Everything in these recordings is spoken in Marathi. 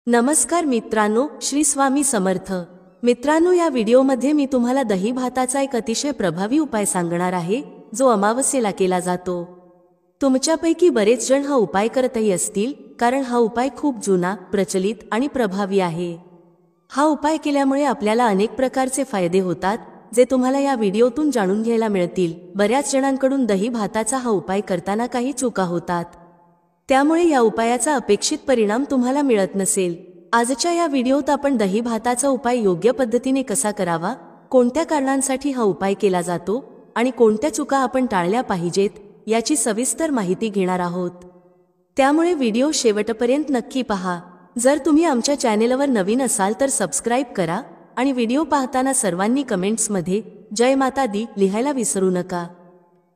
नमस्कार मित्रांनो, श्री स्वामी समर्थ। मित्रांनो, या व्हिडिओमध्ये मी तुम्हाला दही भाताचा एक अतिशय प्रभावी उपाय सांगणार आहे, जो अमावस्येला केला जातो। तुमच्यापैकी बरेच जण हा उपाय करतही असतील, कारण हा उपाय खूप जुना, प्रचलित आणि प्रभावी आहे। हा उपाय केल्यामुळे आपल्याला अनेक प्रकारचे फायदे होतात, जे तुम्हाला या व्हिडिओतून जाणून घ्यायला मिळतील। बऱ्याच जणांकडून दही भाताचा हा उपाय करताना काही चुका होतात, त्यामुळे या उपायाचा अपेक्षित परिणाम तुम्हाला मिळत नसेल। आजच्या या व्हिडिओत आपण दही भाताचा उपाय योग्य पद्धतीने कसा करावा, कोणत्या कारणांसाठी हा उपाय केला जातो आणि कोणत्या चुका आपण टाळल्या पाहिजेत, याची सविस्तर माहिती घेणार आहोत। त्यामुळे व्हिडिओ शेवटपर्यंत नक्की पहा। जर तुम्ही आमच्या चॅनेलवर नवीन असाल तर सबस्क्राइब करा आणि व्हिडिओ पाहताना सर्वांनी कमेंट्समध्ये जय माता दी लिहायला विसरू नका।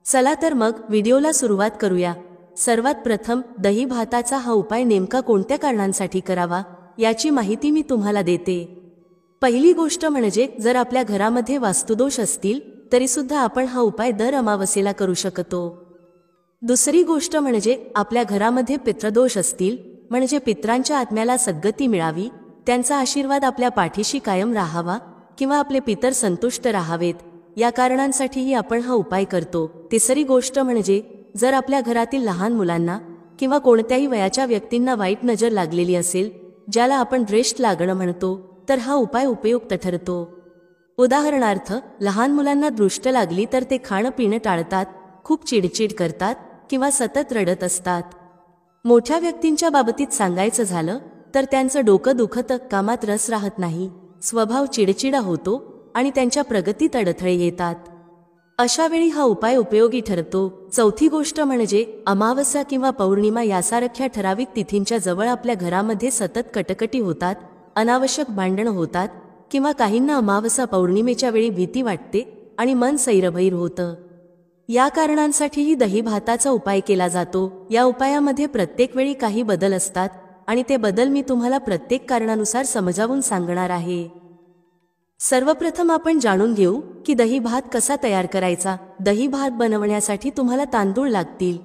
चला तर मग व्हिडिओला सुरुवात करूया। सर्वात प्रथम, दही भाताचा हा उपाय नेमका कोणत्या कारणांसाठी करावा, याची माहिती मी तुम्हाला देते। पहिली गोष्ट म्हणजे, जर आपल्या घरामध्ये वास्तुदोष असतील तरी सुद्धा आपण हा उपाय दर अमावस्येला करू शकतो। दुसरी गोष्ट म्हणजे, आपल्या घरामध्ये पितृदोष असतील, म्हणजे पितरांच्या आत्म्याला सद्गती मिळावी, त्यांचा आशीर्वाद आपल्या पाठीशी कायम राहावा किंवा आपले पितर संतुष्ट राहावेत, या कारणांसाठीही आपण हा उपाय करतो। तिसरी गोष्ट म्हणजे, जर आपल्या घरातील लहान मुलांना किंवा कोणत्याही वयाच्या व्यक्तींना वाईट नजर लागलेली असेल, ज्याला आपण दृष्ट लागणं म्हणतो, तर हा उपाय उपयुक्त ठरतो। उदाहरणार्थ, लहान मुलांना दृष्ट लागली तर ते खाणं पिणं टाळतात, खूप चिडचिड करतात किंवा सतत रडत असतात। मोठ्या व्यक्तींच्या बाबतीत सांगायचं झालं तर त्यांचं डोकं दुखतं, कामात रस राहत नाही, स्वभाव चिडचिडा होतो आणि त्यांच्या प्रगतीत अडथळे येतात। अशा वेळी हा उपाय उपयोगी ठरतो। चौथी गोष्ट म्हणजे, अमावस्या किंवा पौर्णिमा यासारख्या ठराविक तिथींच्या जवळ आपल्या घरामध्ये सतत कटकटी होतात, अनावश्यक भांडणं होतात किंवा काहींना अमावस्या पौर्णिमेच्या वेळी भीती वाटते आणि मन सैरभैर होतं। या कारणांसाठीही दही भाताचा उपाय केला जातो। या उपायामध्ये प्रत्येक वेळी काही बदल असतात आणि ते बदल मी तुम्हाला प्रत्येक कारणानुसार समजावून सांगणार आहे। सर्वप्रथम आपण जाणून घेऊ की दही भात कसा तयार करायचा। दही भात बनवण्यासाठी तुम्हाला तांदूळ लागतील।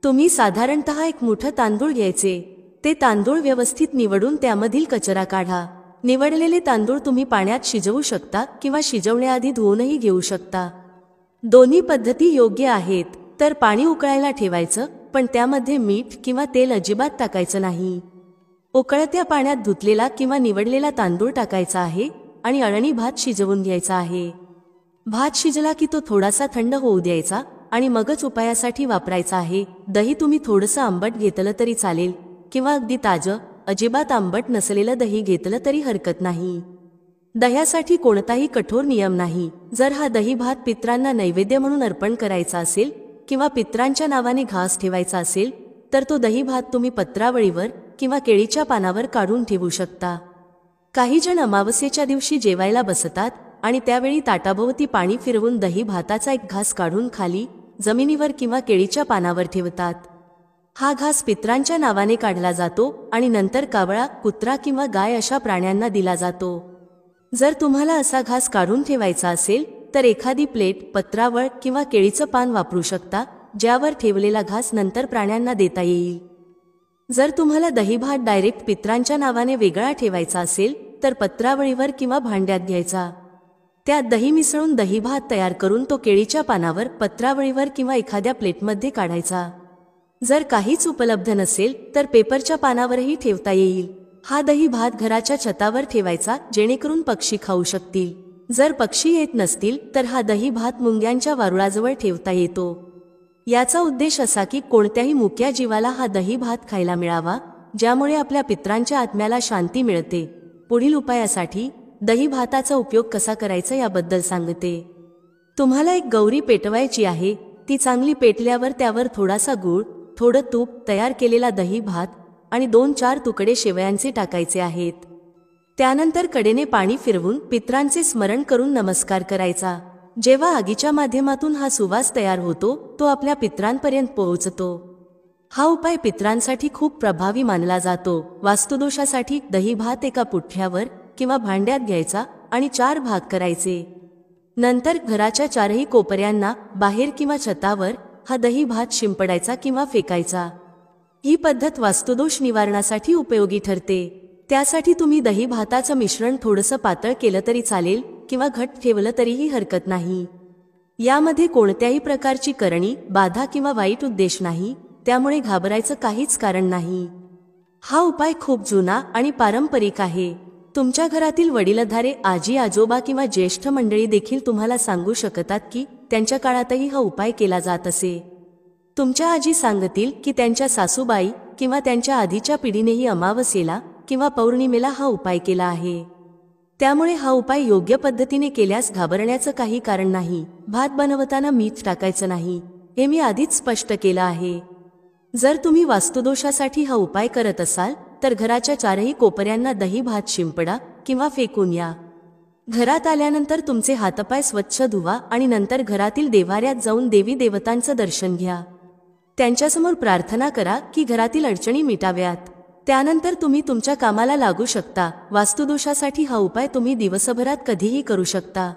तुम्ही साधारणतः एक मोठं तांदूळ घ्यायचे। ते तांदूळ व्यवस्थित निवडून त्यामधील कचरा काढा। निवडलेले तांदूळ तुम्ही पाण्यात शिजवू शकता किंवा शिजवण्याआधी धुवूनही घेऊ शकता। दोन्ही पद्धती योग्य आहेत। तर पाणी उकळायला ठेवायचं, पण त्यामध्ये मीठ किंवा तेल अजिबात टाकायचं नाही। उकळत्या पाण्यात धुतलेला किंवा निवडलेला तांदूळ टाकायचा आहे आणि अळणी भात शिजवून घ्यायचा आहे। भात शिजला की तो थोडासा थंड होऊ द्यायचा आणि मगच उपायासाठी वापरायचा आहे। दही तुम्ही थोडंसं आंबट घेतलं तरी चालेल किंवा अगदी ताजं, अजिबात आंबट नसलेलं दही घेतलं तरी हरकत नाही। दह्यासाठी कोणताही कठोर नियम नाही। जर हा दही भात पितरांना नैवेद्य म्हणून अर्पण करायचा असेल किंवा पितरांच्या नावाने घास ठेवायचा असेल, तर तो दही भात तुम्ही पत्रावळीवर किंवा केळीच्या पानावर काढून ठेवू शकता। काही जण अमावस्येच्या दिवशी जेवायला बसतात आणि त्यावेळी ताटाभोवती पाणी फिरवून दही भाताचा एक घास काढून खाली, जमिनीवर किंवा केळीच्या पानावर ठेवतात। हा घास पितरांच्या नावाने काढला जातो आणि नंतर कावळा, कुत्रा किंवा गाय अशा प्राण्यांना दिला जातो। जर तुम्हाला असा घास काढून ठेवायचा असेल तर एखादी प्लेट, पत्रावळ किंवा केळीचं पान वापरू शकता, ज्यावर ठेवलेला घास नंतर प्राण्यांना देता येईल। जर तुम्हाला दही भात डायरेक्ट पितरांच्या नावाने वेगळा ठेवायचा असेल तर पत्रावळीवर किंवा भांड्यात घ्यायचा। त्यात दही मिसळून दही भात तयार करून तो केळीच्या पानावर, पत्रावळीवर किंवा एखाद्या प्लेटमध्ये काढायचा। जर काहीच उपलब्ध नसेल तर पेपरच्या पानावरही ठेवता येईल। हा दही भात घराच्या छतावर ठेवायचा, जेणेकरून पक्षी खाऊ शकतील। जर पक्षी येत नसतील तर हा दही भात मुंग्यांच्या वारुळाजवळ ठेवता येतो। याचा उद्देश असा की कोणत्याही मुक्या जीवाला हा दही भात खायला मिळावा, ज्यामुळे आपल्या पितरांच्या आत्म्याला शांती मिळते। पुढील उपायासाठी दही भाताचा उपयोग कसा करायचा याबद्दल सांगते। तुम्हाला एक गौरी पेटवायची आहे। ती चांगली पेटल्यावर त्यावर थोडासा गूळ, थोडं तूप, तयार केलेला दही भात आणि 2-4 तुकडे शेवयांचे टाकायचे आहेत। त्यानंतर कडेने पाणी फिरवून पितरांचे स्मरण करून नमस्कार करायचा। जेव्हा आगीच्या माध्यमातून हा सुवास तयार होतो, तो आपल्या पितरांपर्यंत पोहोचतो। हा उपाय पितरांसाठी खूप प्रभावी मानला जातो। वास्तुदोषासाठी दही भात एका पुठ्ठ्यावर किंवा भांड्यात घ्यायचा आणि 4 भाग करायचे। नंतर घराच्या 4ही कोपऱ्यांना, बाहेर किंवा छतावर हा दही भात शिंपडायचा किंवा फेकायचा। ही पद्धत वास्तुदोष निवारणासाठी उपयोगी ठरते। त्यासाठी तुम्ही दही भाताचं मिश्रण थोडंसं पातळ केलं तरी चालेल किंवा घट्ट ठेवलं तरीही हरकत नाही। यामध्ये कोणत्याही प्रकारची करणी, बाधा किंवा वाईट उद्देश नाही, त्यामुळे घाबरायचं काहीच कारण नाही। हा उपाय खूप जुना आणि पारंपरिक आहे। तुमच्या घरातील वडीलधारे आजी आजोबा किंवा ज्येष्ठ मंडळी देखील तुम्हाला सांगू शकतात की त्यांच्या काळातही हा उपाय केला जात असे। तुमच्या आजी सांगतील की त्यांच्या सासूबाई किंवा त्यांच्या आधीच्या पिढीनेही अमावस्येला किंवा पौर्णिमेला हा उपाय केला आहे। त्यामुळे हा उपाय योग्य पद्धतीने केल्यास घाबरण्याचं काही कारण नाही। भात बनवताना मीठ टाकायचं नाही, हे मी आधीच स्पष्ट केलं आहे। जर तुम्ही वास्तुदोषासाठी हा उपाय करत असाल तर घराच्या चारही कोपऱ्यांना दही भात शिंपडा किंवा फेकून या। घरात आल्यानंतर तुमचे हातपाय स्वच्छ धुवा आणि नंतर घरातील देव्हाऱ्यात जाऊन देवी देवतांचं दर्शन घ्या। त्यांच्यासमोर प्रार्थना करा की घरातील अडचणी मिटाव्यात। त्यानंतर तुम्ही तुमच्या कामाला लागू शकता। वास्तुदोषासाठी हा उपाय तुम्ही दिवसभरात कधीही करू शकता।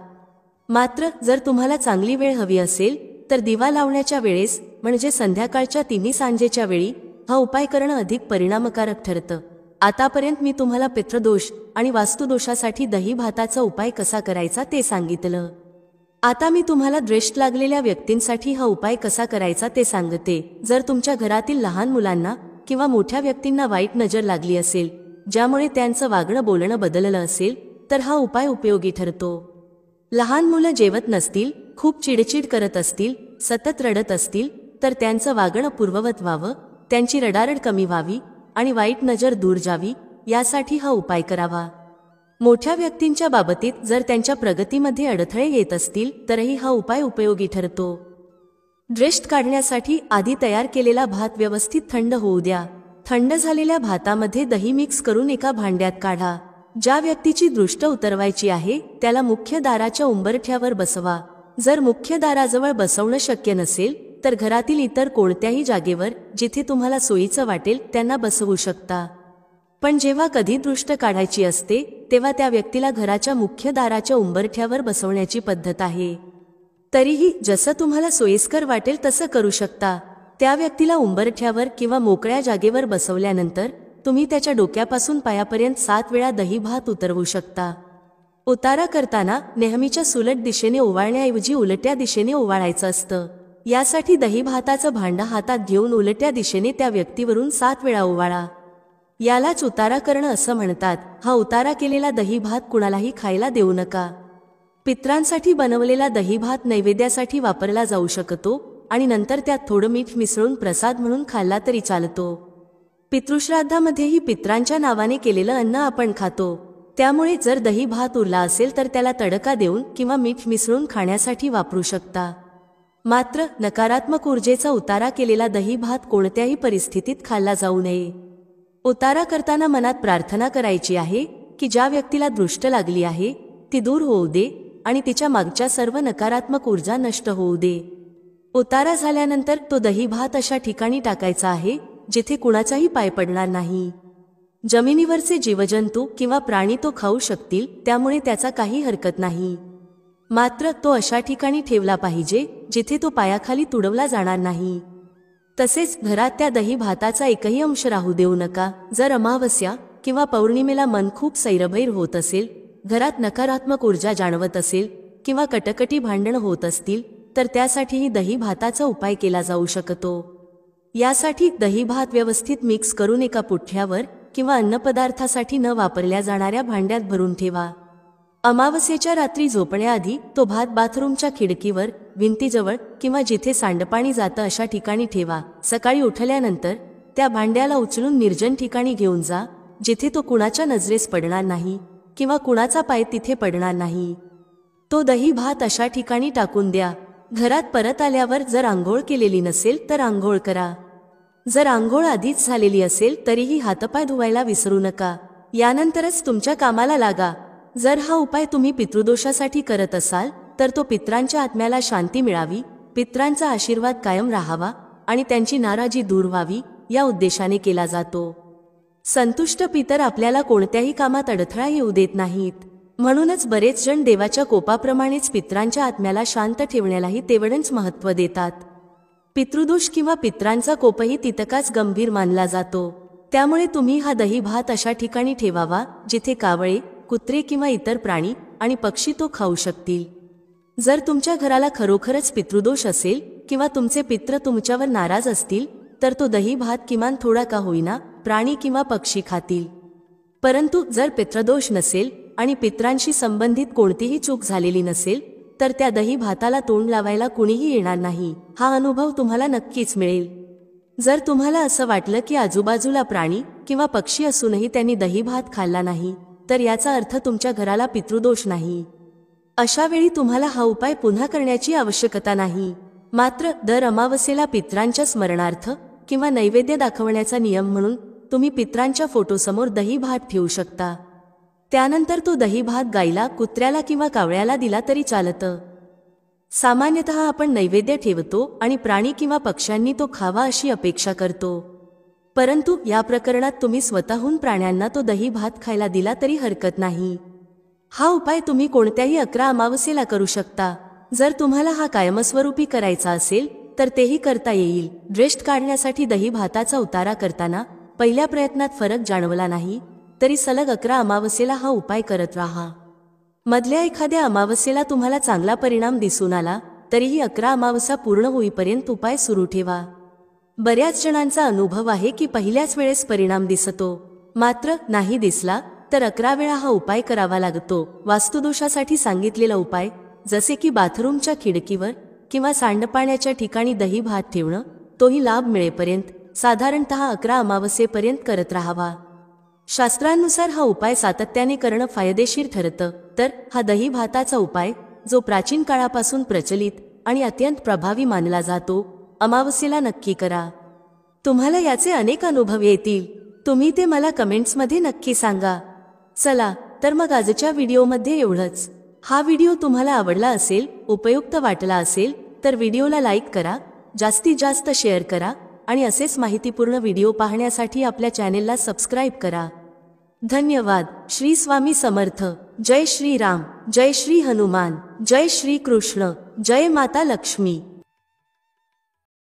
मात्र जर तुम्हाला चांगली वेळ हवी असेल तर दिवा लावण्याच्या वेळेस म्हणजे संध्याकाळच्या तिन्ही सांजेच्या वेळी हा उपाय करणं अधिक परिणामकारक ठरतं। आतापर्यंत मी तुम्हाला पितृदोष आणि वास्तुदोषासाठी दही भाताचा उपाय कसा करायचा ते सांगितलं। आता मी तुम्हाला दृष्ट लागलेल्या व्यक्तींसाठी हा उपाय कसा करायचा ते सांगते। जर तुमच्या घरातील लहान मुलांना किंवा मोठ्या व्यक्तींना वाईट नजर लागली असेल, ज्यामुळे त्यांचं वागणं बोलणं बदललं असेल, तर हा उपाय उपयोगी ठरतो। लहान मुलं जेवत नसतील, खूप चिडचिड करत असतील, सतत रडत असतील तर त्यांचं वागणं पूर्ववत व्हावं, त्यांची रडारड कमी व्हावी आणि वाईट नजर दूर जावी, यासाठी हा उपाय करावा। मोठ्या व्यक्तींच्या बाबतीत जर त्यांच्या प्रगतीमध्ये अडथळे येत असतील तरही हा उपाय उपयोगी ठरतो। दृष्ट काढण्यासाठी आधी तयार केलेला भात व्यवस्थित थंड होऊ द्या। थंड झालेल्या भातामध्ये दही मिक्स करून एका भांड्यात काढा। ज्या व्यक्तीची दृष्ट उतरवायची आहे त्याला मुख्य दाराच्या उंबरठ्यावर बसवा। जर मुख्य दाराजवळ बसवणं शक्य नसेल तर घरातील इतर कोणत्याही जागेवर जिथे तुम्हाला सोयीचं वाटेल त्यांना बसवू शकता। पण जेव्हा कधी दृष्ट काढायची असते तेव्हा त्या व्यक्तीला घराच्या मुख्य दाराच्या उंबरठ्यावर बसवण्याची पद्धत आहे। तरीही जसं तुम्हाला सोयीस्कर वाटेल तसं करू शकता। त्या व्यक्तीला उंबरठ्यावर किंवा मोकळ्या जागेवर बसवल्यानंतर तुम्ही त्याच्या डोक्यापासून पायापर्यंत 7 वेळा दही भात उतरवू शकता। उतारा करताना नेहमीच्या सुलट दिशेने ओवाळण्याऐवजी उलट्या दिशेने ओवाळायचं असतं। यासाठी दही भाताचं भांडं हातात घेऊन उलट्या दिशेने त्या व्यक्तीवरून 7 वेळा ओवाळा। यालाच उतारा करणं असं म्हणतात। हा उतारा केलेला दही भात कुणालाही खायला देऊ नका। पितरांसाठी बनवलेला दही भात नैवेद्यासाठी वापरला जाऊ शकतो आणि नंतर त्यात थोडं मीठ मिसळून प्रसाद म्हणून खाल्ला तरी चालतो। पितृश्राद्धामध्येही पितरांच्या नावाने केलेलं अन्न आपण खातो, त्यामुळे जर दही भात उरला असेल तर त्याला तडका देऊन किंवा मीठ मिसळून खाण्यासाठी वापरू शकता। मात्र नकारात्मक ऊर्जेचा उतारा केलेला दही भात कोणत्याही परिस्थितीत खाल्ला जाऊ नये। उतारा करताना मनात प्रार्थना करायची आहे की ज्या व्यक्तीला दृष्ट लागली आहे ती दूर होऊ दे आणि तिच्या मागच्या सर्व नकारात्मक ऊर्जा नष्ट होऊ दे। उतारा झाल्यानंतर तो दही भात अशा ठिकाणी टाकायचा आहे जिथे कुणाचाही पाय पडणार नाही। जमिनीवरचे जीवजंतू किंवा प्राणी तो खाऊ शकतील, त्यामुळे त्याचा काही हरकत नाही। मात्र तो अशा ठिकाणी ठेवला पाहिजे जिथे तो पायाखाली तुडवला जाणार नाही। तसेच घरात त्या दही भाताचा एकही अंश राहू देऊ नका। जर अमावस्या किंवा पौर्णिमेला मन खूप सैरभैर होत असेल, घरात नकारात्मक ऊर्जा जाणवत असेल किंवा कटकटी भांडणं होत असतील तर त्यासाठीही दही भाताचा उपाय केला जाऊ शकतो। यासाठी दही भात व्यवस्थित मिक्स करून एका पुठ्ठ्यावर किंवा अन्नपदार्थासाठी न वापरल्या जाणाऱ्या भांड्यात भरून ठेवा। अमावस्येच्या रात्री झोपण्याआधी तो भात बाथरूमच्या खिडकीवर, भिंतीजवळ किंवा जिथे सांडपाणी जातं अशा ठिकाणी ठेवा। सकाळी उठल्यानंतर त्या भांड्याला उचलून निर्जन ठिकाणी घेऊन जा, जिथे तो कुणाच्या नजरेस पडणार नाही किंवा कुणाचा पाय तिथे पडणार नाही। तो दही भात अशा ठिकाणी टाकून द्या। घरात परत आल्यावर जर आंघोळ केलेली नसेल तर आंघोळ करा। जर आंघोळ आधीच झालेली असेल तरीही हातपाय धुवायला विसरू नका। यानंतरच तुमच्या कामाला लागा। जर हा उपाय तुम्ही पितृदोषासाठी करत असाल तर तो पितरांच्या आत्म्याला शांती मिळावी, पितरांचा आशीर्वाद कायम राहावा आणि त्यांची नाराजी दूर व्हावी या उद्देशाने केला जातो। संतुष्ट पितर आपल्याला कोणत्याही कामात अडथळा येऊ देत नाहीत। म्हणूनच बरेच जण देवाच्या कोपाप्रमाणेच पितरांच्या आत्म्याला शांत ठेवण्यालाही तेवढंच महत्त्व देतात। पितृदोष किंवा पितरांचा कोपही तितकाच गंभीर मानला जातो। त्यामुळे तुम्ही हा दही भात अशा ठिकाणी ठेवावा जिथे कावळे, कुत्रे किंवा इतर प्राणी आणि पक्षी तो खाऊ शकतील. जर तुमच्या घराला खरोखरच पितृदोष असेल किंवा तुमचे पित्र तुमच्यावर नाराज असतील तर तो दही भात किमान थोडा का होईना प्राणी किंवा पक्षी खातील. परंतु जर पितृदोष नसेल आणि पित्रांशी संबंधित कोणतीही चूक झालेली नसेल तर त्या दही भाताला तोंड लावायला कुणीही येणार नाही. हा अनुभव तुम्हाला नक्कीच मिळेल. जर तुम्हाला असं वाटलं की आजूबाजूला प्राणी किंवा पक्षी असूनही त्यांनी दही भात खाल्ला नाही तर याचा अर्थ तुमच्या घराला पितृदोष नाही. अशा वेळी तुम्हाला हा उपाय पुन्हा करण्याची आवश्यकता नाही. मात्र दर अमावस्येला पित्रांच्या स्मरणार्थ किंवा नैवेद्य दाखवण्याचा नियम म्हणून तुम्ही पित्रांच्या फोटोसमोर दही भात ठेवू शकता. त्यानंतर तो दही भात गाईला, कुत्र्याला किंवा कावळ्याला दिला तरी चालतं. सामान्यतः आपण नैवेद्य ठेवतो आणि प्राणी किंवा पक्ष्यांनी तो खावा अशी अपेक्षा करतो. परंतु या प्रकरणात तुम्ही स्वतःहून प्राण्यांना तो दही भात खायला दिला तरी हरकत नाही. हा उपाय तुम्ही कोणत्याही 11 अमावस्येला करू शकता. जर तुम्हाला हा कायमस्वरूपी करायचा असेल तर तेही करता येईल. दृष्ट काढण्यासाठी दही भाताचा उतारा करताना पहिल्या प्रयत्नात फरक जाणवला नाही तरी सलग 11 अमावस्येला हा उपाय करत राहा. मधल्या एखाद्या अमावस्येला तुम्हाला चांगला परिणाम दिसून आला तरीही 11 अमावस्या पूर्ण होईपर्यंत उपाय सुरू ठेवा. बऱ्याच जणांचा अनुभव आहे की पहिल्याच वेळेस परिणाम दिसतो, मात्र नाही दिसला तर 11 वेळा हा उपाय करावा लागतो. वास्तुदोषासाठी सांगितलेला उपाय जसे की बाथरूमच्या खिडकीवर किंवा सांडपाण्याच्या ठिकाणी दही भात ठेवणं तोही लाभ मिळेपर्यंत साधारणतः 11 अमावस्येपर्यंत करत राहावा. शास्त्रानुसार हा उपाय सातत्याने करणं फायदेशीर ठरतं. तर हा दही भाताचा उपाय जो प्राचीन काळापासून प्रचलित आणि अत्यंत प्रभावी मानला जातो, अमावस्येला नक्की करा. तुम्हाला याचे अनेक अनुभव येतील. तुम्ही ते मला कमेंट्समध्ये नक्की सांगा. चला तर मग आजच्या व्हिडिओमध्ये एवढंच. हा व्हिडिओ तुम्हाला आवडला असेल, उपयुक्त वाटला असेल तर व्हिडिओला लाईक करा, जास्तीत जास्त शेअर करा आणि असेच माहितीपूर्ण व्हिडिओ पाहण्यासाठी आपल्या चॅनेलला सबस्क्राईब करा. धन्यवाद. श्री स्वामी समर्थ. जय श्री राम, जय श्री हनुमान, जय श्री कृष्ण, जय माता लक्ष्मी.